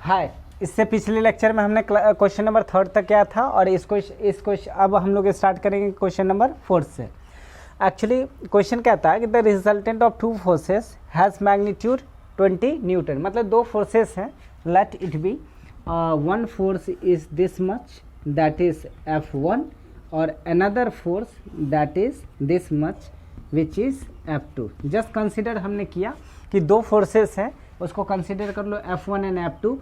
हाय, इससे पिछले लेक्चर में हमने क्वेश्चन नंबर 3 तक किया था और इस क्वेश्चन अब हम लोग स्टार्ट करेंगे क्वेश्चन नंबर 4 से। एक्चुअली क्वेश्चन कहता है कि the resultant of two forces has magnitude 20 Newton. मतलब दो फोर्सेस हैं, let it be one force is this much that is F1 और another force that is this much which is F2। Just consider हमने किया कि दो forces हैं, उसको कंसिडर कर लो F1 एंड F2।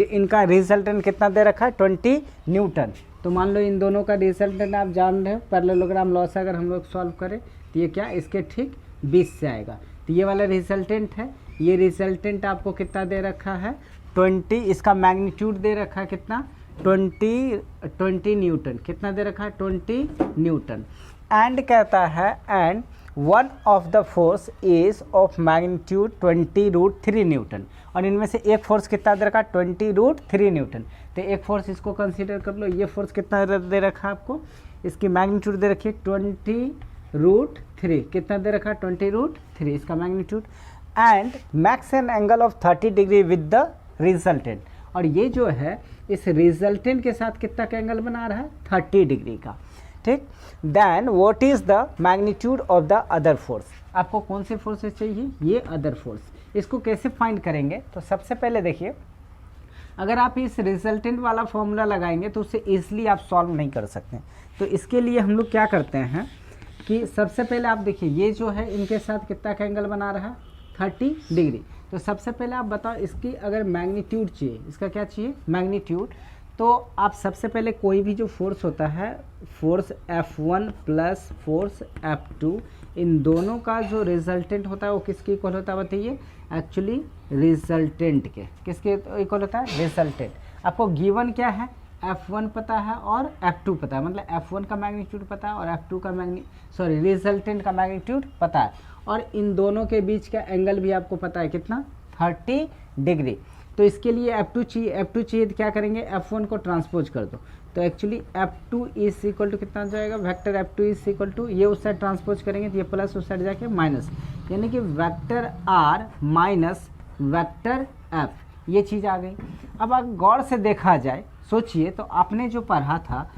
इनका रिजल्टेंट कितना दे रखा है 20 न्यूटन। तो मान लो इन दोनों का रिजल्टेंट आप जान रहे हो, पैरेललोग्राम लॉ से अगर हम लोग सॉल्व करें तो ये क्या इसके ठीक 20 से आएगा। तो ये वाला रिजल्टेंट है, ये रिजल्टेंट आपको कितना दे रखा है 20। इसका मैग्नीट्यूड दे रखा है कितना 20 न्यूटन। कितना दे रखा है 20 न्यूटन। एंड कहता है and one of the force is of magnitude 20√3 Newton. और इनमें से एक फोर्स कितना दे रखा 20√3 न्यूटन। तो एक फोर्स इसको कंसीडर कर लो, ये फोर्स कितना दे रखा है आपको, इसकी मैग्नीट्यूड दे रखी है 20√3। कितना दे रखा 20√3 इसका magnitude. And max an angle of 30 degree with the resultant. और ये जो है इस रिजल्टेंट के साथ कितना का एंगल बना रहा है 30 डिग्री का। ठीक, then what is the magnitude of the other force. आपको कौन से फोर्सेस चाहिए, ये अदर फोर्स। इसको कैसे फाइंड करेंगे, तो सबसे पहले देखिए अगर आप इस रिजल्टेंट वाला फॉर्मूला लगाएंगे तो उसे ईजिली आप सॉल्व नहीं कर सकते। तो इसके लिए हम लोग क्या करते हैं कि सबसे पहले आप देखिए ये जो है इनके साथ कितना का एंगल बना रहा है 30 डिग्री। तो सबसे पहले आप बताओ इसकी अगर मैग्नीट्यूड चाहिए, इसका क्या चाहिए मैग्नीट्यूड। तो आप सबसे पहले कोई भी जो फोर्स होता है, force F1 plus force F2, इन दोनों का जो रिजल्टेंट होता है वो किसके इक्वल होता है बताइए, एक्चुअली रिजल्टेंट के। किसके इक्वल होता है रिजल्टेंट। आपको गिवन क्या है F1 पता है और F2 पता है, मतलब F1 का मैग्नीट्यूड पता है और F2 का रिजल्टेंट का मैग्नीट्यूड पता है। और इन दोनों के बीच का एंगल भी आपको पता है कितना 30 डिग्री। तो इसके लिए F2 चाहिए, F2 चाहिए तो क्या करेंगे F1 को ट्रांसपोज कर दो। तो actually F2 is equal to कितना जाएगा, vector F2 is equal to ये उस साइड ट्रांसपोज करेंगे तो ये प्लस उस साइड जाके माइनस, यानी कि vector R minus vector F, ये चीज़ आ गई। अब अगर गौर से देखा जाए, सोचिए तो आपने जो पढ़ा था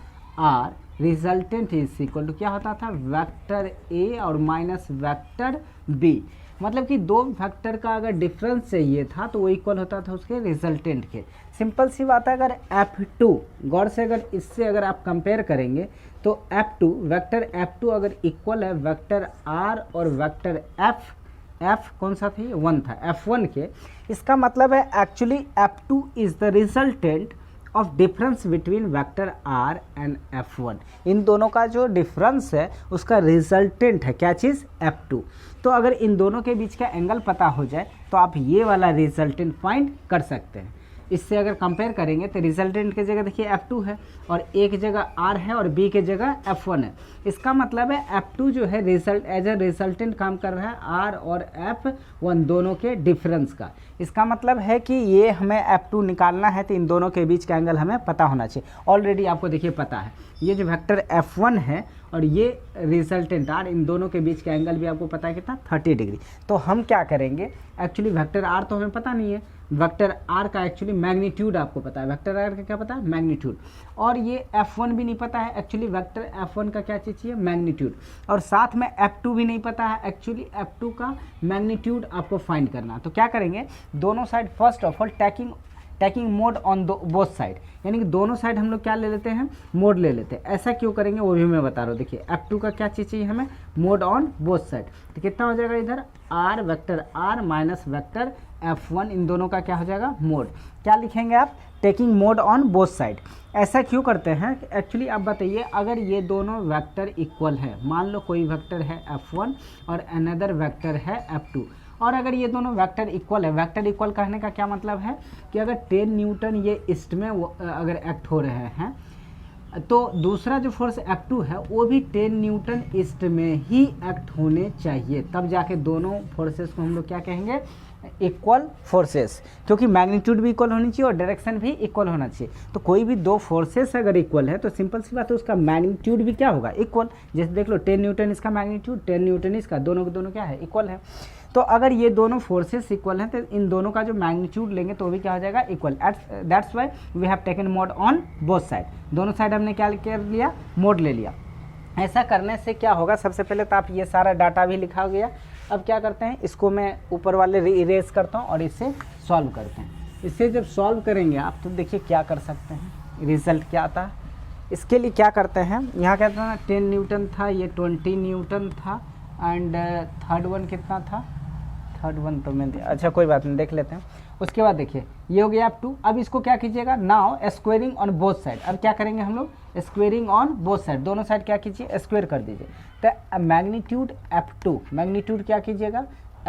R resultant is equal to क्या होता था वेक्टर A और माइनस वेक्टर B। मतलब कि दो वेक्टर का अगर डिफरेंस चाहिए था तो वो इक्वल होता था उसके रिजल्टेंट के। सिंपल सी बात है, अगर F2 गौर से अगर इससे अगर आप कंपेयर करेंगे तो F2 वेक्टर F2 अगर इक्वल है वेक्टर R और वेक्टर F कौन सा था, 1 था F1 के। इसका मतलब है actually F2 is the resultant of difference between vector R and F1। इन दोनों का जो डिफरेंस है उसका रिजल्टेंट है क्या चीज़ F2। तो अगर इन दोनों के बीच का एंगल पता हो जाए तो आप ये वाला रिजल्टेंट फाइंड कर सकते हैं। इससे अगर कंपेयर करेंगे तो रिजल्टेंट की जगह देखिए F2 है और एक जगह R है और B की जगह F1 है। इसका मतलब है F2 जो है रिजल्ट एज ए रिजल्टेंट काम कर रहा है R और F1 दोनों के डिफरेंस का। इसका मतलब है कि ये हमें F2 निकालना है तो इन दोनों के बीच का एंगल हमें पता होना चाहिए। ऑलरेडी आपको देखिए पता है ये जो वेक्टर F1 है और ये रिजल्टेंट R, इन दोनों के बीच का एंगल भी आपको पता है कितना 30 डिग्री। तो हम क्या करेंगे, एक्चुअली वेक्टर R तो हमें पता नहीं है, वेक्टर R का एक्चुअली मैग्नीट्यूड आपको पता है, वेक्टर R का क्या पता है मैग्नीट्यूड। और ये F1 भी नहीं पता है, एक्चुअली वेक्टर F1 का क्या चाहिए मैग्नीट्यूड। और साथ में F2 भी नहीं पता है, एक्चुअली F2 का मैग्नीट्यूड आपको फाइंड करना। तो क्या करेंगे, दोनों side first of all taking mode on both side, यानी कि दोनों साइड हम लोग क्या ले लेते हैं मोड ले लेते हैं। ऐसा क्यों करेंगे वो भी मैं बता रहा हूँ। देखिए F2 का क्या चीज़ चाहिए हमें मोड ऑन बोथ साइड। तो कितना हो जाएगा इधर R vector R minus vector F1, इन दोनों का क्या हो जाएगा मोड। क्या लिखेंगे आप taking mode on both side. ऐसा क्यों करते हैं एक्चुअली आप बताइए, अगर ये दोनों वेक्टर इक्वल है, मान लो कोई वेक्टर है F1 और अनदर वेक्टर है F2, और अगर ये दोनों वेक्टर इक्वल है, वेक्टर इक्वल कहने का क्या मतलब है कि अगर 10 न्यूटन ये ईस्ट में अगर एक्ट हो रहे हैं तो दूसरा जो फोर्स F2 है वो भी 10 न्यूटन ईस्ट में ही एक्ट होने चाहिए, तब जाके दोनों फोर्सेस को हम लोग क्या कहेंगे इक्वल फोर्सेस, क्योंकि मैग्नीट्यूड भी इक्वल होनी चाहिए और डायरेक्शन भी इक्वल होना चाहिए। तो कोई भी दो फोर्सेस अगर इक्वल है तो सिंपल सी बात है उसका मैग्नीट्यूड भी क्या होगा इक्वल। जैसे देख लो 10 न्यूटन इसका मैग्नीट्यूड 10 न्यूटन इसका, दोनों के दोनों क्या है इक्वल है। तो अगर ये दोनों फोर्सेस इक्वल हैं तो इन दोनों का जो मैग्नीट्यूड लेंगे तो भी क्या हो जाएगा, equal. That's why we have taken mod on both side. दोनों साइड हमने क्या कर लिया, मोड ले लिया। ऐसा करने से क्या होगा, सबसे पहले तो आप ये सारा डाटा भी लिखा गया। अब क्या करते हैं, इसको मैं ऊपर वाले इरेज करता हूँ और इसे सॉल्व करते हैं। इसे जब सॉल्व करेंगे आप तो देखिए क्या कर सकते हैं, रिजल्ट क्या आता है। इसके लिए क्या करते हैं, यहाँ क्या था ना 10 न्यूटन था, ये 20 न्यूटन था, एंड थर्ड वन कितना था, थर्ड वन तो मैं अच्छा कोई बात नहीं देख लेते हैं। उसके बाद देखिए ये हो गया आप 2। अब इसको क्या कीजिएगा, now squaring on both side. अब क्या करेंगे हम लोग, स्क्वेयरिंग ऑन बोथ साइड, दोनों साइड क्या कीजिए, स्क्वेयर कर दीजिए। तो मैग्नीट्यूड F2, मैग्नीट्यूड क्या कीजिएगा,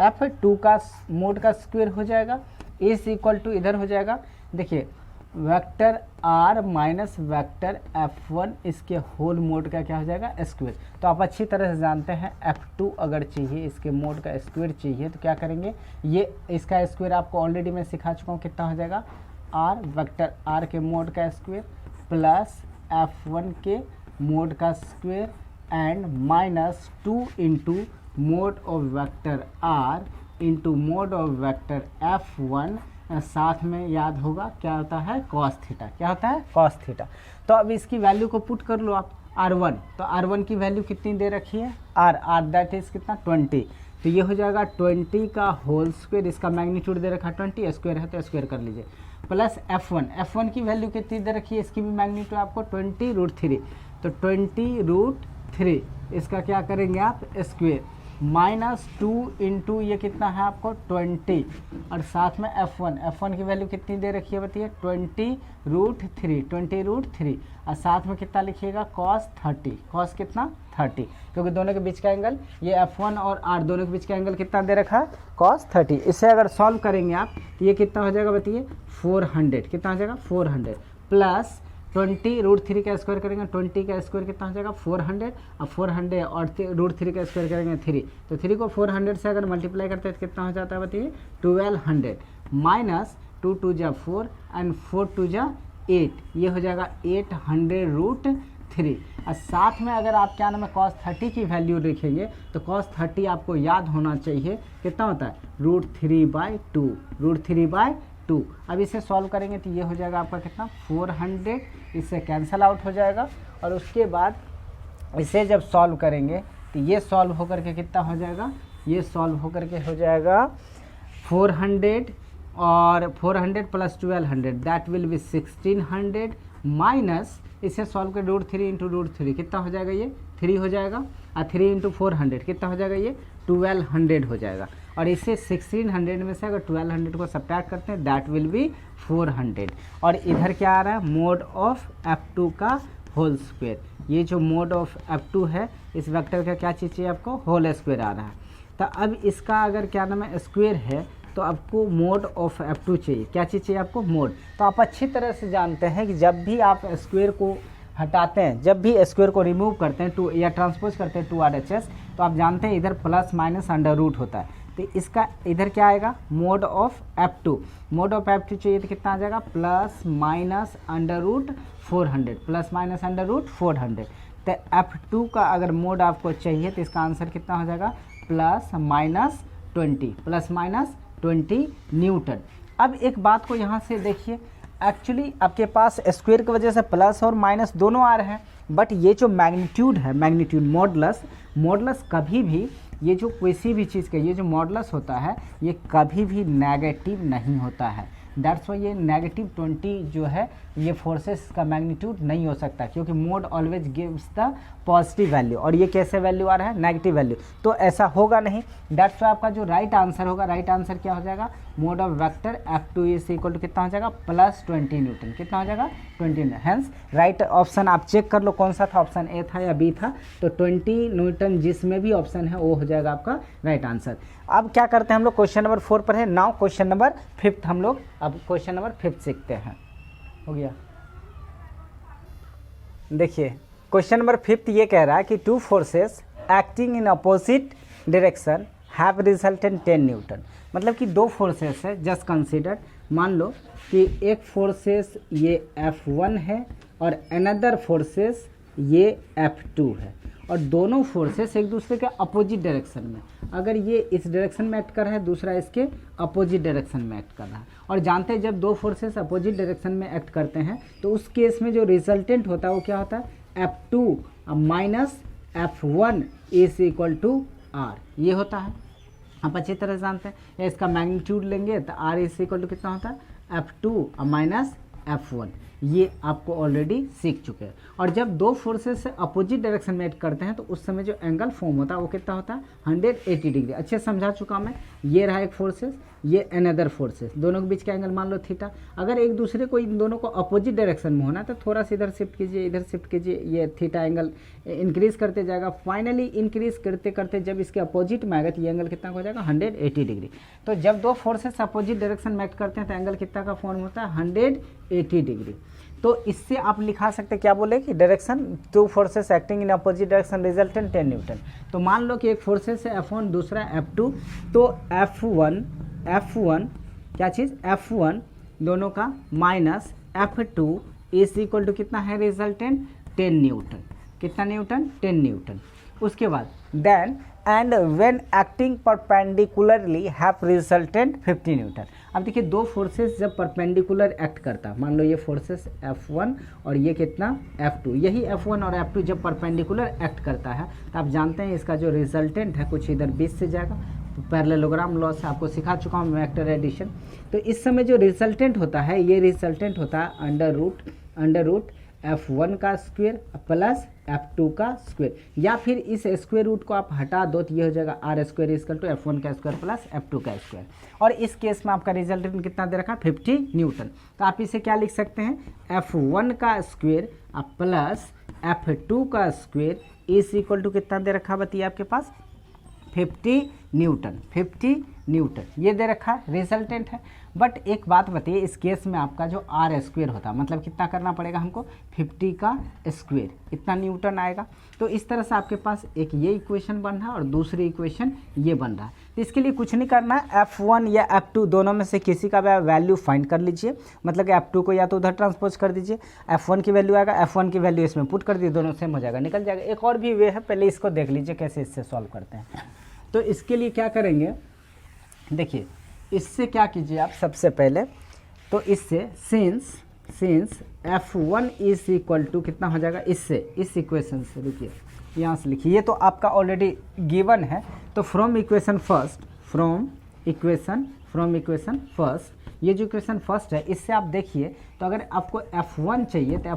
F2 का मोड का स्क्वेयर हो जाएगा, इज इक्वल टू इधर हो जाएगा, देखिए vector r minus vector F1 इसके होल मोड का क्या हो जाएगा, स्क्वेयर। तो आप अच्छी तरह से जानते हैं F2 अगर चाहिए, इसके मोड का स्क्वेयर चाहिए तो क्या करेंगे, ये इसका स्क्वेयर आपको ऑलरेडी मैं सिखा चुका हूँ, कितना हो जाएगा, r वेक्टर r के मोड का स्क्वेयर प्लस F1 के मोड का square and minus 2 into mode of vector r into mode of vector F1, साथ में याद होगा क्या होता है, कॉस थीटा। क्या होता है, कॉस थीटा। तो अब इसकी वैल्यू को पुट कर लो आप, R1, तो R1 की वैल्यू कितनी दे रखी है, R दैट इज कितना 20। तो ये हो जाएगा 20 का होल स्क्वेयर, इसका मैग्नीट्यूड दे रखा 20, स्क्वेयर है तो स्क्वेयर कर लीजिए, प्लस F1 की वैल्यू कितनी दे रखी है, इसकी भी मैग्नीट्यूड आपको 20√3, तो 20√3 इसका क्या करेंगे आप, स्क्वेयर माइनस 2 इंटू ये कितना है आपको 20, और साथ में F1 की वैल्यू कितनी दे रखी है बताइए, 20√3, और साथ में कितना लिखिएगा, cos 30, cos कितना 30, क्योंकि दोनों के बीच का एंगल ये F1 और R दोनों के बीच का एंगल कितना दे रखा है, cos 30। इसे अगर सॉल्व करेंगे आप तो ये कितना हो जाएगा बताइए, 400, कितना हो जाएगा 400, प्लस 20√3 का स्क्वायर करेंगे, 20 का स्क्वायर कितना हो जाएगा 400, और 400 और √3 का स्क्वायर करेंगे 3, तो 3 को 400 से अगर मल्टीप्लाई करते हैं तो कितना हो जाता है बताइए, 1200 माइनस 2 2 जा 4 एंड 4 2 जा 8, ये हो जाएगा 800√3। और साथ में अगर आप क्या नाम है cos 30 की वैल्यू लिखेंगे तो cos 30 आपको याद होना चाहिए कितना होता है, √3/2। अब इसे सॉल्व करेंगे तो ये हो जाएगा आपका कितना 400, इससे कैंसल आउट हो जाएगा। और उसके बाद इसे जब सॉल्व करेंगे तो ये सॉल्व होकर के कितना हो जाएगा, ये सॉल्व होकर के हो जाएगा 400 और 400 plus 1200 that will be 1600 minus इसे सॉल्व कर √3 इंटू √3 कितना हो जाएगा, ये 3 हो जाएगा, और 3 इंटू 400 कितना हो जाएगा, ये 1200 हो जाएगा। और इसे 1600 में से अगर 1200 को सब्ट्रैक्ट करते हैं दैट विल बी 400। और इधर क्या आ रहा है, मोड ऑफ F2 का होल स्क्वायर, ये जो मोड ऑफ F2 है इस वेक्टर का क्या चीज़ चाहिए आपको, होल स्क्वायर आ रहा है। तो अब इसका अगर क्या नाम है स्क्वायर है तो आपको मोड ऑफ F2 चाहिए, क्या चीज़ चाहिए आपको, मोड। तो आप अच्छी तरह से जानते हैं कि जब भी आप स्क्वायर को हटाते हैं, जब भी स्क्वायर को रिमूव करते हैं टू या ट्रांसपोज करते हैं 2RHS, तो आप जानते हैं इधर प्लस माइनस अंडर रूट होता है। तो इसका इधर क्या आएगा, mode of F2, mode of F2 चाहिए तो कितना आ जाएगा, plus minus under root 400, plus minus under root 400। तो F2 का अगर मोड आपको चाहिए तो इसका आंसर कितना हो जाएगा, प्लस माइनस 20 न्यूटन। अब एक बात को यहाँ से देखिए, एक्चुअली आपके पास स्क्वायर की वजह से प्लस और माइनस दोनों आ रहे हैं, बट ये जो मैग्नीट्यूड है, मैग्नीट्यूड मॉडुलस कभी भी, ये जो किसी भी चीज़ का ये जो मॉडुलस होता है ये कभी भी नेगेटिव नहीं होता है। दैट्स वाई ये -20 जो है ये फोर्सेस का मैग्नीट्यूड नहीं हो सकता, क्योंकि mode always gives the positive value, और ये कैसे वैल्यू आ रहा है, नेगेटिव वैल्यू, तो ऐसा होगा नहीं। दैट्स वाई आपका जो राइट आंसर होगा, राइट आंसर क्या हो जाएगा, mod of vector F2 is equal to कितना हो जाएगा, प्लस 20 न्यूटन, कितना हो जाएगा 20 न्यूटन। हेंस राइट ऑप्शन आप चेक कर लो कौन सा था, ऑप्शन ए था या बी था, तो 20 न्यूटन जिसमें भी ऑप्शन है वो हो जाएगा आपका राइट आंसर। अब क्या करते हैं हम लोग, क्वेश्चन नंबर 4 पर है। नाउ क्वेश्चन नंबर 5 हम लोग अब क्वेश्चन नंबर 5 सीखते हैं। हो गया, देखिए क्वेश्चन नंबर 5 ये कह रहा है कि 2 forces acting in opposite direction have resultant 10 Newton. मतलब कि 2 फोर्सेस है, जस्ट कंसीडर, मान लो कि एक फोर्सेस ये F1 है और अनदर फोर्सेस ये F2 है, और दोनों फोर्सेस एक दूसरे के अपोजिट डायरेक्शन में, अगर ये इस डायरेक्शन में एक्ट कर रहा है, दूसरा इसके अपोजिट डायरेक्शन में एक्ट कर रहा है, और जानते हैं जब दो फोर्सेस अपोजिट डायरेक्शन में एक्ट करते हैं तो उस केस में जो रिजल्टेंट होता है वो क्या होता है, F2 minus F1 is equal to R, ये होता है। आप अच्छी तरह जानते हैं, या इसका मैग्नीट्यूड लेंगे तो R इज इक्वल टू कितना होता है, F2 माइनस F1, ये आपको ऑलरेडी सीख चुके हैं। और जब दो फोर्सेस से अपोजिट डायरेक्शन में एक्ट करते हैं तो उस समय जो एंगल फॉर्म होता है वो कितना होता है, 180 डिग्री। अच्छे समझा चुका मैं। ये रहा एक फोर्सेस, ये अनदर फोर्सेस, दोनों के बीच का एंगल मान लो थीटा। अगर एक दूसरे को इन दोनों को अपोजिट डायरेक्शन में होना है तो थोड़ा सा इधर शिफ्ट कीजिए, इधर शिफ्ट कीजिए, ये थीटा एंगल इंक्रीज करते जाएगा। फाइनली इंक्रीज करते करते जब इसके अपोजिट में आएगा तो ये एंगल कितना हो जाएगा, 180 डिग्री। तो जब दो फोर्सेस अपोजिट डायरेक्शन में एक्ट करते हैं तो एंगल कितना का फॉर्म होता है, 180 डिग्री। तो इससे आप लिखा सकते क्या बोले कि direction two forces acting in opposite direction resultant 10 Newton. तो मान लो कि एक फोर्सेस है F1 दूसरा F2, तो F1 क्या चीज़, F1 दोनों का minus F2 is equal to कितना है रिजल्टेंट, 10 न्यूटन। कितना न्यूटन, 10 न्यूटन। उसके बाद then and when acting perpendicularly have resultant 50 newton. अब देखिए दो फोर्सेस जब परपेंडिकुलर एक्ट करता, मान लो ये फोर्सेस F1 और ये कितना F2, यही F1 और F2 जब परपेंडिकुलर एक्ट करता है तो आप जानते हैं इसका जो रिजल्टेंट है कुछ इधर बीच से जाएगा। पैरेललोग्राम लॉ से आपको सिखा चुका हूँ वेक्टर एडिशन। तो इस समय जो रिजल्टेंट होता है ये रिजल्टेंट होता है अंडर रूट F1 का स्क्वायर प्लस F2 का स्क्वायर, या फिर इस स्क्वायर रूट को आप हटा दो तो ये हो जाएगा R square equal to F1 का स्क्वायर प्लस F2 का स्क्वायर। और इस केस में आपका रिजल्टेंट कितना दे रखा, 50 न्यूटन। तो आप इसे क्या लिख सकते हैं, F1 का स्क्वायर प्लस F2 का स्क्वायर इज इक्वल टू कितना दे रखा बताइए आपके पास, 50 न्यूटन। 50 न्यूटन ये दे रखा है, रिजल्टेंट है। बट एक बात बताइए, इस केस में आपका जो R स्क्वायर होता है मतलब कितना करना पड़ेगा हमको, 50 का स्क्वायर, इतना न्यूटन आएगा। तो इस तरह से आपके पास एक ये इक्वेशन बन रहा है और दूसरी इक्वेशन ये बन रहा है। तो इसके लिए कुछ नहीं करना है, F1 या F2 दोनों में से किसी का वैल्यू फाइंड कर लीजिए, मतलब कि F2 को या तो उधर ट्रांसपोज कर दीजिए, F1 की वैल्यू आएगा, F1 की वैल्यू इसमें पुट कर दीजिए, दोनों सेम हो जाएगा, निकल जाएगा। एक और भी वे है, पहले इसको देख लीजिए कैसे इससे सॉल्व करते हैं। तो इसके लिए क्या करेंगे, देखिए इससे क्या कीजिए आप सबसे पहले, तो इससे since F1 is equal to कितना हो जाएगा, इससे इस इक्वेशन से देखिए यहाँ से लिखिए, ये तो आपका ऑलरेडी गिवन है। तो फ्रॉम इक्वेशन फर्स्ट ये जो इक्वेशन फर्स्ट है इससे आप देखिए, तो अगर आपको F1 चाहिए तो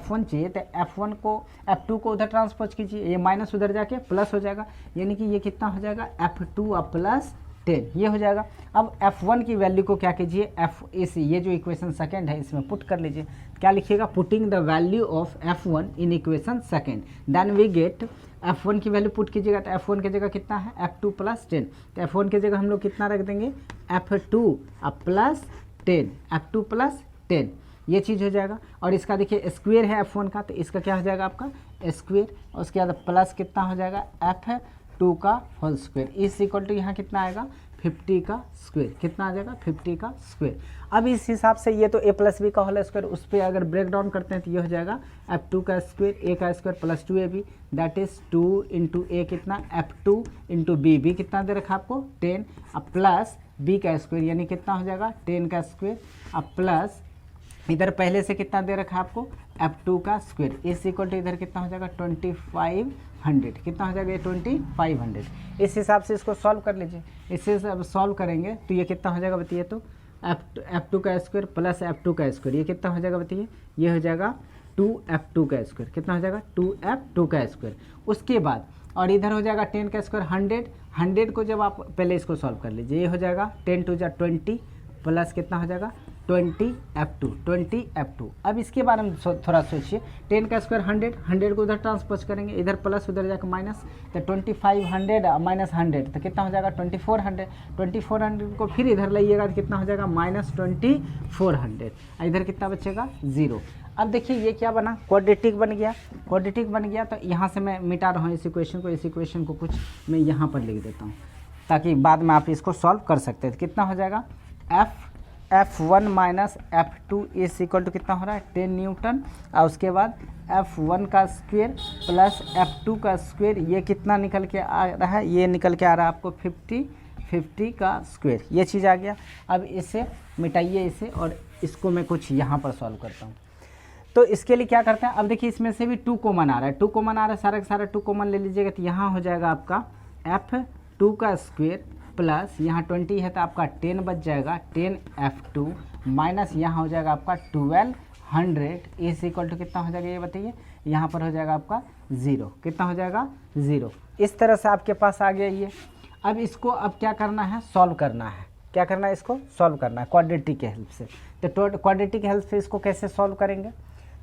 F1 को F2 को उधर ट्रांसपोज कीजिए, ये माइनस उधर जाके प्लस हो जाएगा, यानी कि ये कितना हो जाएगा F2 प्लस 10 ये हो जाएगा। अब F1 की वैल्यू को क्या कीजिए, ये जो इक्वेशन सेकंड है इसमें पुट कर लीजिए। क्या लिखिएगा, putting the value of F1 in equation second, then we get F1 की वैल्यू पुट कीजिएगा तो F1 की जगह कितना है, F2 प्लस 10। तो F1 की जगह हम लोग कितना रख देंगे, F2 प्लस 10, F2 प्लस 10 ये चीज़ हो जाएगा। और इसका देखिए स्क्वायर है F1 का, तो इसका क्या हो जाएगा आपका स्क्वायर, और उसके बाद प्लस कितना हो जाएगा F2 का whole square is equal to यहाँ कितना आएगा, 50 का स्क्वायर। कितना आ जाएगा, 50 का स्क्वायर। अब इस हिसाब से ये तो a प्लस बी का होल स्क्वायर, उस पर अगर ब्रेक डाउन करते हैं तो ये हो जाएगा F2 का स्क्वायर, a का square plus 2ab, that is 2 into A कितना, F2 इंटू बी कितना दे रखा आपको 10, अब प्लस b का स्क्वायर यानी कितना हो जाएगा 10 का स्क्वायर, अब प्लस इधर पहले से कितना दे रखा है आपको F2 का स्क्वायर इस इक्वल टू इधर कितना हो जाएगा 2500, कितना हो जाएगा 2500। इस हिसाब से इसको सॉल्व कर लीजिए। इससे अब सॉल्व करेंगे तो ये कितना हो जाएगा बताइए, तो F2 का स्क्वायर प्लस F2 का स्क्वायर ये कितना हो जाएगा बताइए, ये हो जाएगा 2F2 का स्क्वायर। कितना हो जाएगा 2F2 का स्क्वायर। उसके बाद और इधर हो जाएगा 10 का स्क्वायर 100 को जब आप पहले इसको सॉल्व कर लीजिए, ये हो जाएगा 10 टू जा 20 प्लस कितना हो जाएगा 20F2। अब इसके बारे में थोड़ा सोचिए, 10 का स्क्वायर 100 को उधर ट्रांसपोज करेंगे, इधर प्लस उधर जाकर माइनस, तो 2500 माइनस 100 तो कितना हो जाएगा 2400 को फिर इधर लाइएगा तो कितना हो जाएगा माइनस 2400, इधर कितना बचेगा 0। अब देखिए ये क्या बना, क्वाड्रेटिक बन गया। तो यहाँ से मैं मिटा रहा हूँ इस इक्वेशन को कुछ मैं यहाँ पर लिख देता हूँ ताकि बाद में आप इसको सॉल्व कर सकते हैं। तो कितना हो जाएगा F1 minus F2 is equal to कितना हो रहा है 10 न्यूटन, और उसके बाद F1 का स्क्वायर प्लस F2 का स्क्वायर, ये कितना निकल के आ रहा है, ये निकल के आ रहा है आपको 50 का स्क्वायर, ये चीज़ आ गया। अब इसे मिटाइए इसे, और इसको मैं कुछ यहाँ पर सॉल्व करता हूँ। तो इसके लिए क्या करते हैं, अब देखिए इसमें से भी 2 कॉमन आ रहा है, 2 कॉमन आ रहा है, सारा का सारा 2 कॉमन ले लीजिएगा, तो यहाँ हो जाएगा आपका F2 का स्क्वायर प्लस यहाँ 20 है तो आपका 10 बच जाएगा 10F2 माइनस यहाँ हो जाएगा आपका 1200 इज इक्वल टू कितना हो जाएगा ये बताइए, यहाँ पर हो जाएगा आपका 0, कितना हो जाएगा 0। इस तरह से आपके पास आ गया ये। अब इसको अब क्या करना है, सॉल्व करना है, क्या करना है, इसको सॉल्व करना है क्वाड्रेटिक के हेल्प से। तो क्वाड्रेटिक के हेल्प से इसको कैसे सॉल्व करेंगे,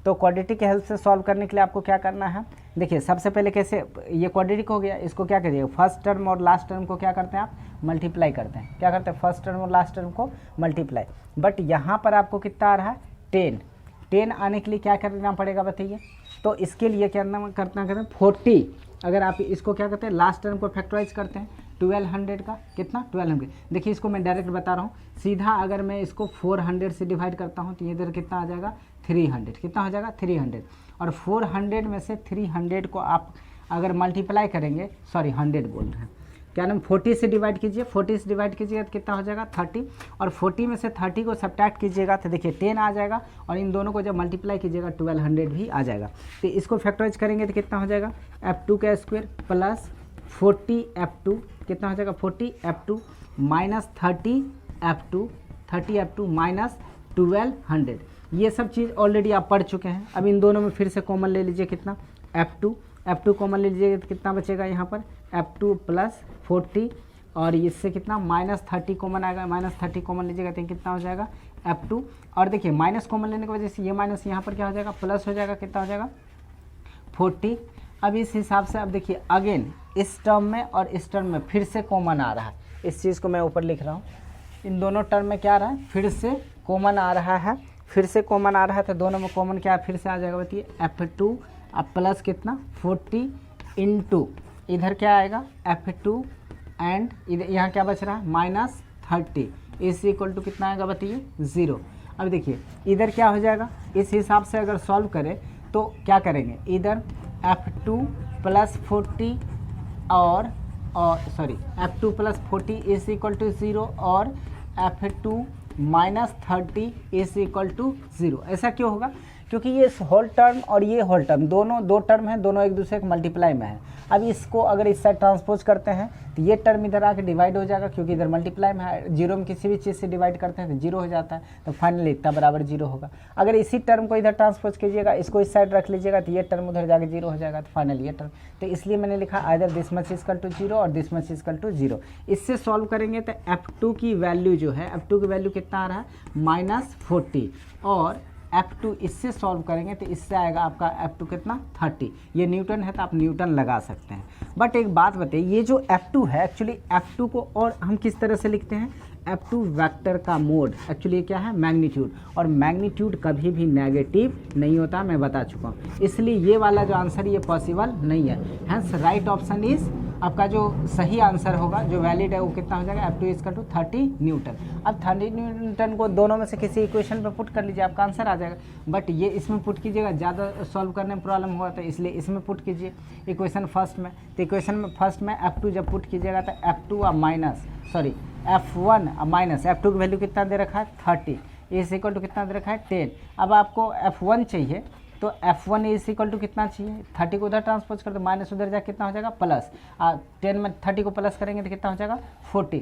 तो क्वाड्रेटिक के हेल्प से सॉल्व करने के लिए आपको क्या करना है, देखिए सबसे पहले कैसे, ये क्वाड्रेटिक हो गया, इसको क्या करिए, फर्स्ट टर्म और लास्ट टर्म को क्या करते हैं आप मल्टीप्लाई करते हैं, क्या करते हैं फर्स्ट टर्म और लास्ट टर्म को मल्टीप्लाई। बट यहाँ पर आपको कितना आ रहा है 10 आने के लिए क्या करना पड़ेगा बताइए, तो इसके लिए क्या करते हैं 40, अगर आप इसको क्या करते हैं लास्ट टर्म को फैक्टराइज करते हैं 1200 का, कितना 1200, देखिए इसको मैं डायरेक्ट बता रहा हूँ, सीधा अगर मैं इसको 400 से डिवाइड करता हूँ तो ये इधर कितना आ जाएगा 300, कितना हो जाएगा 300, और 400 में से 300 को आप अगर मल्टीप्लाई करेंगे, सॉरी 100 बोल रहे हैं, क्या नाम 40 से डिवाइड कीजिए, 40 से डिवाइड कीजिएगा तो कितना हो जाएगा 30, और 40 में से 30 को सब्ट्रैक्ट कीजिएगा तो देखिए 10 आ जाएगा, और इन दोनों को जब मल्टीप्लाई कीजिएगा 1200 भी आ जाएगा। तो इसको फैक्टराइज करेंगे तो कितना हो जाएगा F2 का स्क्वायर प्लस 40F2, कितना हो जाएगा 40F2 माइनस 30F2 माइनस 1200। ये सब चीज़ ऑलरेडी आप पढ़ चुके हैं। अब इन दोनों में फिर से कॉमन ले लीजिए, कितना F2 कॉमन ले लीजिएगा तो कितना बचेगा यहाँ पर F2 प्लस 40, और इससे कितना माइनस 30 कॉमन आएगा, माइनस 30 कॉमन लीजिएगा तो कितना हो जाएगा F2, और देखिए माइनस कॉमन लेने की वजह से ये माइनस यहाँ पर क्या हो जाएगा प्लस हो जाएगा, कितना हो जाएगा 40। अब इस हिसाब से अब देखिए अगेन इस टर्म में और इस टर्म में फिर से कॉमन आ रहा है, इस चीज़ को मैं ऊपर लिख रहा हूँ, इन दोनों टर्म में क्या आ रहा है फिर से कॉमन आ रहा है, फिर से कॉमन आ रहा है, तो दोनों में कॉमन क्या फिर से आ जाएगा बताइए F2 अब प्लस कितना 40 इंटू इधर क्या आएगा F2 एंड इधर यहाँ क्या बच रहा है माइनस 30 इस इक्वल टू कितना आएगा बताइए 0। अब देखिए इधर क्या हो जाएगा, इस हिसाब से अगर सॉल्व करें तो क्या करेंगे, इधर F2 प्लस 40 और sorry F2 plus 40 is equal to 0 और F2 minus 30 is equal to 0। ऐसा क्यों होगा, क्योंकि ये होल टर्म और ये होल टर्म दोनों दो टर्म हैं, दोनों एक दूसरे के मल्टीप्लाई में है। अब इसको अगर इस साइड ट्रांसपोज करते हैं तो ये टर्म इधर आके डिवाइड हो जाएगा, क्योंकि इधर मल्टीप्लाई में है, जीरो में किसी भी चीज़ से डिवाइड करते हैं तो जीरो हो जाता है, तो फाइनली इतना बराबर जीरो होगा। अगर इसी टर्म को इधर ट्रांसपोज कीजिएगा, इसको इस साइड रख लीजिएगा तो ये टर्म उधर जाके जीरो हो जाएगा, तो फाइनली ये टर्म, तो इसलिए मैंने लिखा either this much is equal to 0 और दिस मच इजकल टू 0। इससे सॉल्व करेंगे तो F2 की वैल्यू जो है, F2 की वैल्यू कितना आ रहा है माइनस 40, और F2 इससे सॉल्व करेंगे तो इससे आएगा आपका F2 कितना 30। ये न्यूटन है तो आप न्यूटन लगा सकते हैं। बट एक बात बताइए, ये जो F2 है एक्चुअली F2 को और हम किस तरह से लिखते हैं, F2 वेक्टर का मोड एक्चुअली क्या है मैग्नीट्यूड, और मैग्नीट्यूड कभी भी नेगेटिव नहीं होता, मैं बता चुका हूँ, इसलिए ये वाला जो आंसर ये पॉसिबल नहीं है। हैंस राइट ऑप्शन इज आपका जो सही आंसर होगा जो वैलिड है वो कितना हो जाएगा F2 इजकल टू 30 न्यूटन। अब 30 न्यूटन को दोनों में से किसी इक्वेशन पे पुट कर लीजिए, आपका आंसर आ जाएगा। बट ये इसमें पुट कीजिएगा, ज़्यादा सॉल्व करने में प्रॉब्लम हुआ तो इसलिए इसमें पुट कीजिए इक्वेशन फर्स्ट में। तो इक्वेशन में फर्स्ट में F2 जब पुट कीजिएगा तो F2 minus sorry F1 minus F2 की वैल्यू कितना दे रखा है 30 इज इक्वल टू कितना दे रखा है 10। अब आपको F1 चाहिए तो F1 इज इक्वल टू कितना चाहिए, 30 को उधर ट्रांसपोज कर दो, माइनस उधर जाके कितना हो जाएगा प्लस, 10 में 30 को प्लस करेंगे तो कितना हो जाएगा 40।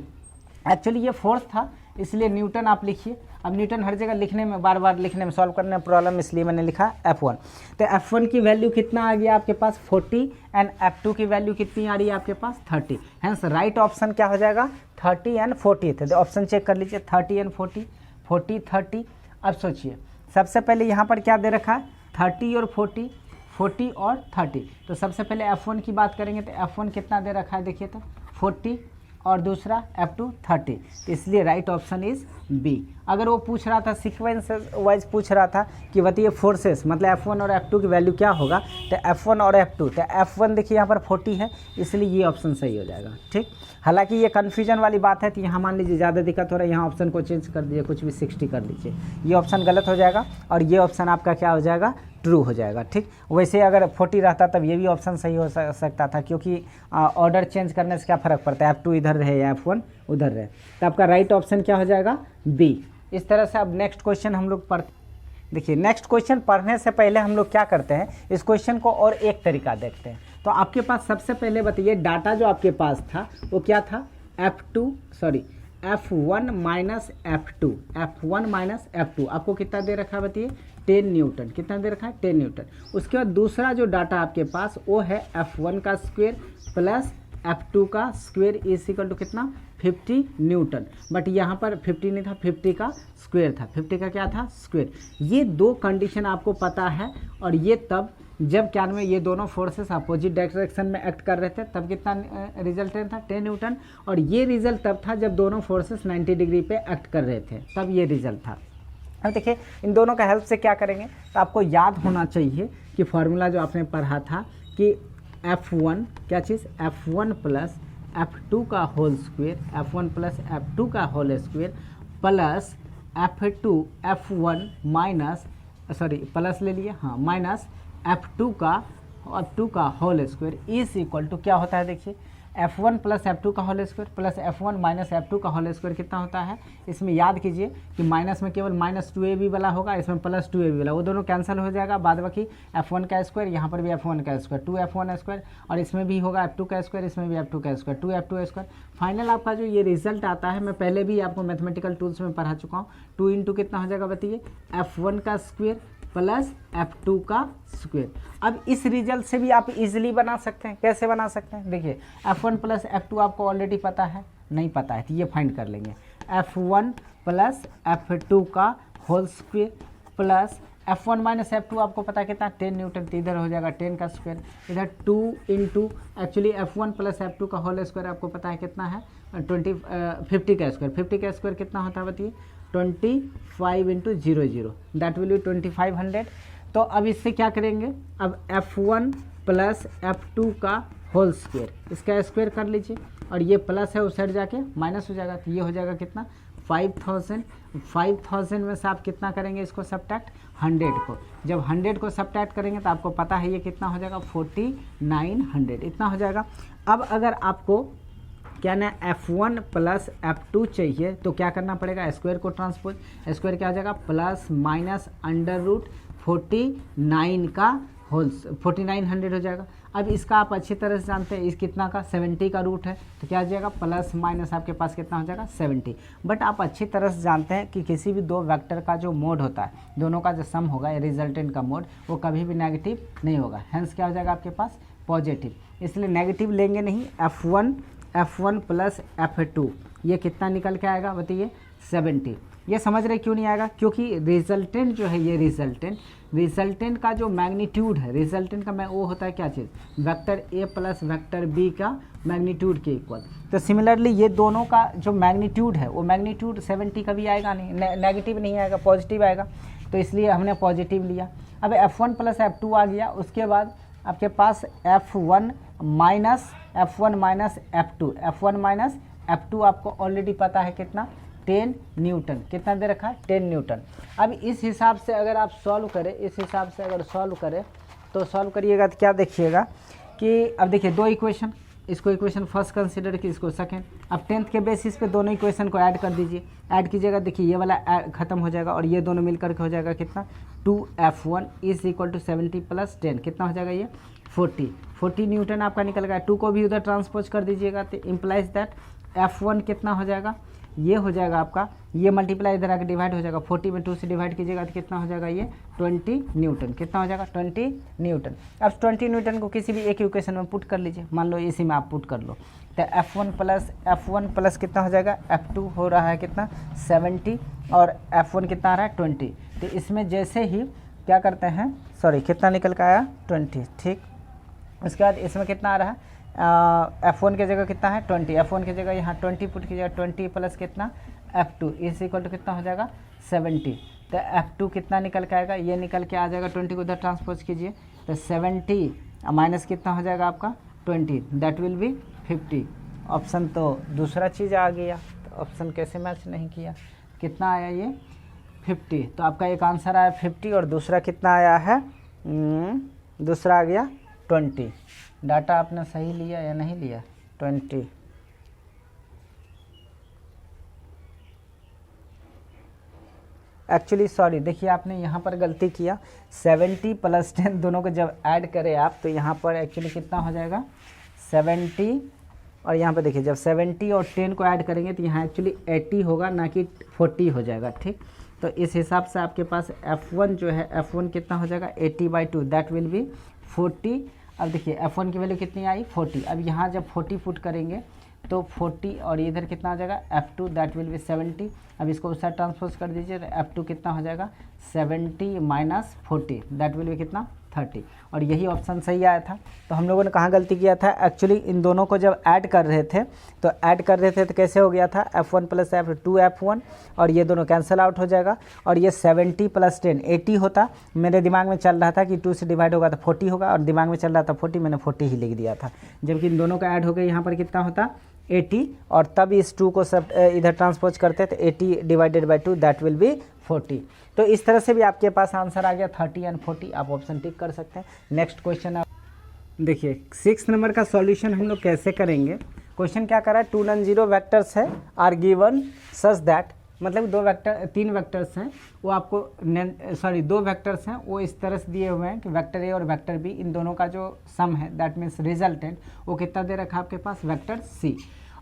एक्चुअली ये फोर्थ था इसलिए न्यूटन आप लिखिए। अब न्यूटन हर जगह लिखने में बार बार लिखने में सॉल्व करने में प्रॉब्लम, इसलिए मैंने लिखा F1। तो F1 की वैल्यू कितना आ गया आपके पास 40 एंड F2 की वैल्यू कितनी आ रही है आपके पास 30। हैंस राइट ऑप्शन क्या हो जाएगा 30 एंड 40 थे। तो ऑप्शन चेक कर लीजिए 30 एंड 40, 40 30। अब सोचिए सबसे पहले यहाँ पर क्या दे रखा है 30 और 40, 40 और 30। तो सबसे पहले F1 की बात करेंगे तो F1 कितना दे रखा है देखिए तो 40 और दूसरा F2 30, तो इसलिए राइट ऑप्शन इज बी। अगर वो पूछ रहा था सीक्वेंस वाइज पूछ रहा था कि बताइए फोर्सेस मतलब F1 और F2 की वैल्यू क्या होगा, तो F1 और F2, तो F1 देखिए यहाँ पर 40 है, इसलिए ये ऑप्शन सही हो जाएगा। ठीक, हालांकि ये कन्फ्यूजन वाली बात है, तो यहाँ मान लीजिए ज़्यादा दिक्कत हो रहा है, यहाँ ऑप्शन को चेंज कर दीजिए, कुछ भी 60 कर लीजिए, ये ऑप्शन गलत हो जाएगा और ये ऑप्शन आपका क्या हो जाएगा, ट्रू हो जाएगा। ठीक, वैसे अगर 40 रहता तब ये भी ऑप्शन सही हो सकता था, क्योंकि ऑर्डर चेंज करने से क्या फ़र्क पड़ता है, F2 इधर रहे या F1 उधर रहे, तो आपका राइट ऑप्शन क्या हो जाएगा, बी। इस तरह से अब नेक्स्ट क्वेश्चन हम लोग पढ़, देखिए नेक्स्ट क्वेश्चन पढ़ने से पहले हम लोग क्या करते हैं, इस क्वेश्चन को और एक तरीका देखते हैं। तो आपके पास सबसे पहले बताइए डाटा जो आपके पास था वो क्या था, F1 माइनस F2 आपको कितना दे रखा है बताइए, 10 न्यूटन, कितना दे रखा है, 10 न्यूटन। उसके बाद दूसरा जो डाटा आपके पास वो है F1 का स्क्वायर प्लस F2 का स्क्वायर इज इक्वल टू कितना, 50 न्यूटन, बट यहाँ पर 50 नहीं था, 50 का स्क्वायर था, 50 का क्या था, स्क्वायर। ये दो कंडीशन आपको पता है, और ये तब जब क्या में ये दोनों फोर्सेस अपोजिट डायरेक्शन में एक्ट कर रहे थे तब कितना रिजल्टेंट था, 10 न्यूटन, और ये रिजल्ट तब था जब दोनों फोर्सेस 90 डिग्री पे एक्ट कर रहे थे, तब ये रिजल्ट था। अब देखिए इन दोनों का हेल्प से क्या करेंगे, तो आपको याद होना चाहिए कि फॉर्मूला जो आपने पढ़ा था कि F1 क्या चीज़, F1 प्लस F2 का whole square, F1 plus F2 का whole square plus F1 minus plus ले लिए, हाँ, माइनस F2 का whole square is equal to क्या होता है, देखिए F1 प्लस F2 का whole square plus F1 minus F2 का होल स्क्वायर कितना होता है, इसमें याद कीजिए कि माइनस में केवल माइनस 2ab वाला होगा, इसमें प्लस 2ab वाला, वो दोनों कैंसिल हो जाएगा, बाद बाकी F1 का स्क्वायर, यहाँ पर भी F1 का स्क्वायर, 2F1 स्क्वायर, और इसमें भी होगा F2 का स्क्वायर, इसमें भी F2 का स्क्वायर, 2F2 स्क्वायर। फाइनल आपका जो ये रिजल्ट आता है, मैं पहले भी आपको मैथमेटिकल टूल्स में पढ़ा चुका हूँ, 2 इंटू कितना हो जाएगा बताइए, F1 का स्क्वायर प्लस F2 का स्क्वायर। अब इस रिजल्ट से भी आप इजीली बना सकते हैं, कैसे बना सकते हैं, देखिए F1 प्लस F2 आपको ऑलरेडी पता है, नहीं पता है तो ये फाइंड कर लेंगे, F1 प्लस F2 का whole square plus F1 minus F2 आपको पता है कितना, 10 न्यूटन, तो इधर हो जाएगा 10 का स्क्वायर, इधर 2 into actually F1 plus F2 का होल स्क्वायर आपको पता है कितना है, 50 का स्क्वायर, 50 का स्क्वायर कितना होता है बताइए, 25 इंटू 00 दैट विल बी 2500। तो अब इससे क्या करेंगे, अब F1 प्लस F2 का होल स्क्वायर, इसका स्क्वायर कर लीजिए, और ये प्लस है उस साइड जाके माइनस हो जाएगा, तो ये हो जाएगा कितना, 5000 में से आप कितना करेंगे इसको सब्ट्रैक्ट, 100 को, जब 100 को सब्ट्रैक्ट करेंगे तो आपको पता है ये कितना हो जाएगा, 4900 इतना हो जाएगा। अब अगर आपको क्या ना F1 प्लस F2 चाहिए तो क्या करना पड़ेगा, स्क्वायर को ट्रांसपोज, स्क्वायर क्या हो जाएगा, प्लस माइनस अंडर रूट 49 का होल 4900 हो जाएगा। अब इसका आप अच्छी तरह से जानते हैं, इस कितना का 70 का रूट है, तो क्या हो जाएगा, प्लस माइनस आपके पास कितना हो जाएगा, 70। बट आप अच्छी तरह से जानते हैं कि किसी भी दो वेक्टर का जो मोड होता है, दोनों का जो सम होगा रिजल्टेंट का मोड, वो कभी भी नेगेटिव नहीं होगा, हेंस क्या हो जाएगा आपके पास, पॉजिटिव, इसलिए नेगेटिव लेंगे नहीं। F1 प्लस F2 ये कितना निकल के आएगा बताइए, 70। ये समझ रहे क्यों नहीं आएगा, क्योंकि रिजल्टेंट जो है, ये रिजल्टेंट का जो मैग्नीट्यूड है, रिजल्टेंट का वो होता है क्या चीज़, vector A plus vector B का मैग्नीट्यूड के इक्वल। तो सिमिलरली ये दोनों का जो मैग्नीट्यूड है वो मैग्नीट्यूड 70 का भी आएगा नहीं, नेगेटिव नहीं आएगा, पॉजिटिव आएगा, तो इसलिए हमने पॉजिटिव लिया। अब F1 प्लस F2 आ गया, उसके बाद आपके पास F1 माइनस F2 आपको ऑलरेडी पता है कितना, 10 न्यूटन, कितना दे रखा है, 10 न्यूटन। अब इस हिसाब से अगर आप सॉल्व करें, इस हिसाब से अगर सॉल्व करें तो सॉल्व करिएगा तो क्या देखिएगा कि अब देखिए दो इक्वेशन, इसको इक्वेशन फर्स्ट कंसिडर की, इसको सेकंड। अब 10th के बेसिस पे दोनों इक्वेशन को ऐड कर दीजिए, ऐड कीजिएगा, देखिए ये वाला खत्म हो जाएगा और ये दोनों मिलकर के हो जाएगा कितना, 2F1 is equal to 70 plus 10 कितना हो जाएगा, ये 40 न्यूटन आपका निकल गया। 2 को भी उधर ट्रांसपोज कर दीजिएगा तो इम्प्लाइज दैट F1 कितना हो जाएगा, ये हो जाएगा आपका, ये मल्टीप्लाई इधर आके डिवाइड हो जाएगा, 40 में 2 से डिवाइड कीजिएगा तो कितना हो जाएगा, ये 20 न्यूटन, कितना हो जाएगा, 20 न्यूटन। अब 20 न्यूटन को किसी भी एक इक्वेशन में पुट कर लीजिए, मान लो इसी में आप पुट कर लो, तो F1 प्लस कितना हो जाएगा, F2 हो रहा है कितना, 70, और F1 कितना आ रहा है, 20। तो इसमें जैसे ही क्या करते हैं, कितना निकल का आया, 20, ठीक। उसके बाद इसमें कितना आ रहा है, F1 की जगह कितना है, 20, F1 की जगह यहाँ 20 पुट कीजिएगा, 20 प्लस कितना F2 इज इक्वल टू कितना हो जाएगा 70। तो F2 कितना निकल के आएगा, ये निकल के आ जाएगा 20 को उधर ट्रांसपोज कीजिए तो 70 माइनस कितना हो जाएगा आपका 20, दैट विल बी 50। ऑप्शन तो दूसरा चीज़ आ गया, तो ऑप्शन कैसे मैच नहीं किया, कितना आया ये 50। तो आपका एक आंसर आया 50 और दूसरा कितना आया है, दूसरा आ गया 20। डाटा आपने सही लिया या नहीं लिया, 20। एक्चुअली सॉरी, देखिए आपने यहाँ पर गलती किया, 70 प्लस 10 दोनों को जब ऐड करें आप तो यहाँ पर एक्चुअली कितना हो जाएगा 70, और यहाँ पर देखिए जब 70 और 10 को ऐड करेंगे तो यहाँ एक्चुअली 80 होगा ना कि 40 हो जाएगा, ठीक। तो इस हिसाब से आपके पास F1 जो है, F1 कितना हो जाएगा 80/2, दैट विल बी 40। अब देखिए F1 की वैल्यू कितनी आई 40। अब यहाँ जब 40 पुट करेंगे तो 40 और इधर कितना आ जाएगा F2, दैट विल बी 70। अब इसको उस साइड ट्रांसपोज कर दीजिए तो F2 कितना हो जाएगा 70 माइनस 40, दैट विल बी कितना 30। और यही ऑप्शन सही आया था। तो हम लोगों ने कहाँ गलती किया था, एक्चुअली इन दोनों को जब ऐड कर रहे थे तो कैसे हो गया था F1 प्लस F2 F1, और ये दोनों कैंसिल आउट हो जाएगा, और ये 70 प्लस 10 80 होता। मेरे दिमाग में चल रहा था कि 2 से डिवाइड होगा तो 40 होगा, और दिमाग में चल रहा था 40, मैंने 40 ही लिख दिया था। जबकि इन दोनों का ऐड हो गया यहाँ पर कितना होता 80, और तब इस 2 को सब इधर ट्रांसपोज करते हैं तो 80 divided by 2 that will be 40। तो इस तरह से भी आपके पास आंसर आ गया 30 एंड 40, आप ऑप्शन टिक कर सकते हैं। नेक्स्ट क्वेश्चन आप देखिए 6 नंबर का सॉल्यूशन हम लोग कैसे करेंगे। क्वेश्चन क्या कर रहा है, 2 नॉन जीरो वेक्टर्स है आर गिवन सच दैट, मतलब 3 वेक्टर्स हैं वो आपको 2 वेक्टर्स हैं वो इस तरह से दिए हुए हैं कि वेक्टर ए और वेक्टर बी, इन दोनों का जो सम है दैट मीन्स रिजल्टेंट वो कितना दे रखा है आपके पास वेक्टर सी।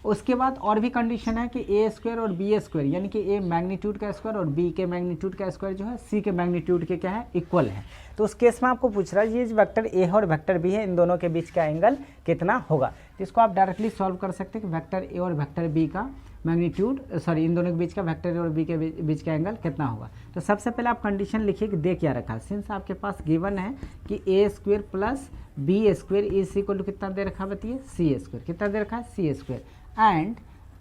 उसके बाद और भी कंडीशन है कि ए स्क्वायर और बी स्क्वायर, यानी कि ए मैग्नीट्यूड का स्क्वायर और बी के मैग्नीट्यूड का स्क्वायर जो है सी के मैग्नीट्यूड के क्या है इक्वल है। तो उस केस में आपको पूछ रहा है ये वेक्टर ए और वेक्टर बी है, इन दोनों के बीच का एंगल कितना होगा। तो इसको आप डायरेक्टली सॉल्व कर सकते हैं कि वेक्टर ए और वेक्टर बी का मैग्नीट्यूड इन दोनों के बीच का वेक्टर ए और बी के बीच का एंगल कितना होगा। तो सबसे पहले आप कंडीशन लिखिए कि दे क्या रखा है। सिंस आपके पास गिवन है कि A square plus B square is equal to कितना दे रखा है बताइए सी स्क्वायर, कितना दे रखा है सी स्क्वायर,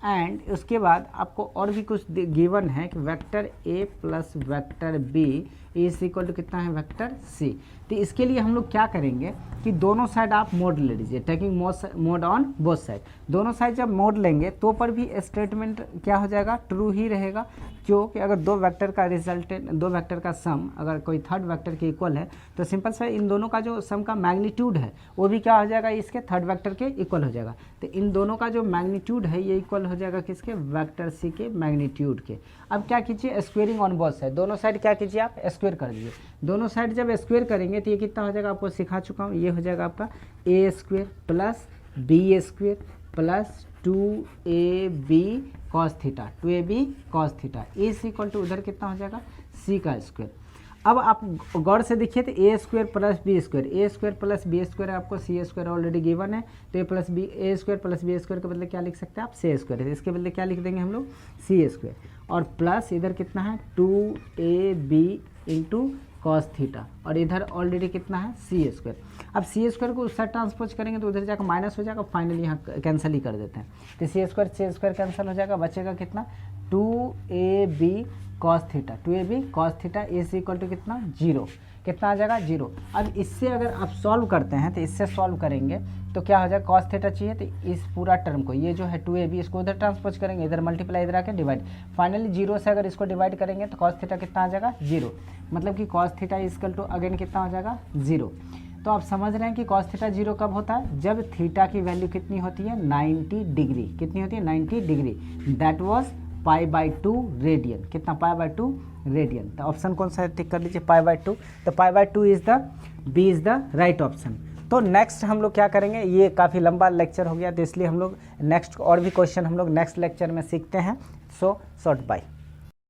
एंड उसके बाद आपको और भी कुछ गिवन है कि vector A plus vector B is equal to कितना है वेक्टर सी। तो इसके लिए हम लोग क्या करेंगे कि दोनों साइड आप मोड ले लीजिए, taking mode on both side. दोनों साइड जब मोड लेंगे तो पर भी स्टेटमेंट क्या हो जाएगा ट्रू ही रहेगा, क्योंकि अगर 2 वेक्टर का रिजल्टेंट 2 वेक्टर का सम अगर कोई थर्ड वेक्टर के इक्वल है तो सिंपल सा इन दोनों का जो सम का मैग्नीट्यूड है वो भी क्या हो जाएगा इसके थर्ड वेक्टर के इक्वल हो जाएगा। तो इन दोनों का जो मैग्नीट्यूड है ये इक्वल हो जाएगा किसके वेक्टर सी के मैग्नीट्यूड के। अब क्या कीजिए स्क्वेयरिंग ऑन बोथ साइड, दोनों साइड क्या कीजिए आप स्क्वेयर कर दीजिए। दोनों साइड जब स्क्वेयर करेंगे तो ये कितना हो जाएगा आपको सिखा चुका हूँ, ये हो जाएगा आपका A square plus B square plus 2ab cos theta 2ab cos theta is equal to उधर कितना हो जाएगा सी का स्क्वायर। अब आप गौर से देखिए तो ए स्क्वायर प्लस बी स्क्वायर आपको सी स्क्वायर ऑलरेडी गिवन है, तो ए स्क्वायर प्लस बी स्क्वायर के बदले क्या लिख सकते हैं आप सी स्क्वायर, इसके बदले क्या लिख देंगे हम लोग सी स्क्वायर, और प्लस इधर कितना है 2ab इंटू कॉस थीटा, और इधर ऑलरेडी कितना है सी स्क्वायर। अब सी स्क्वायर को उस साइड ट्रांसपोज करेंगे तो उधर जाकर माइनस हो जाएगा, फाइनली यहाँ कैंसिल ही कर देते हैं। तो सी स्क्वायर कैंसिल हो जाएगा, बचेगा कितना 2ab cos theta is equal to कितना 0, कितना आ जाएगा 0। अब इससे अगर आप सॉल्व करते हैं तो इससे सॉल्व करेंगे तो क्या हो जाएगा कॉस थीटा चाहिए, तो इस पूरा टर्म को ये जो है 2ab इसको उधर ट्रांसपोज करेंगे, इधर मल्टीप्लाई इधर आके डिवाइड, फाइनली 0 से अगर इसको डिवाइड करेंगे तो कॉस थीटा कितना आ जाएगा 0, मतलब कि cos theta equal to again कितना हो जाएगा 0। तो आप समझ रहे हैं कि कॉस थीटा 0 कब होता है, जब थीटा की वैल्यू कितनी होती है 90 डिग्री, कितनी होती है 90 डिग्री, दैट वाज π/2 रेडियन, कितना π/2 रेडियन। तो ऑप्शन कौन सा टिक कर लीजिए π/2, तो π/2 is the B is the right option. तो नेक्स्ट हम लोग क्या करेंगे, ये काफ़ी लंबा लेक्चर हो गया तो इसलिए हम लोग नेक्स्ट और भी क्वेश्चन हम लोग नेक्स्ट लेक्चर में सीखते हैं। So short bye.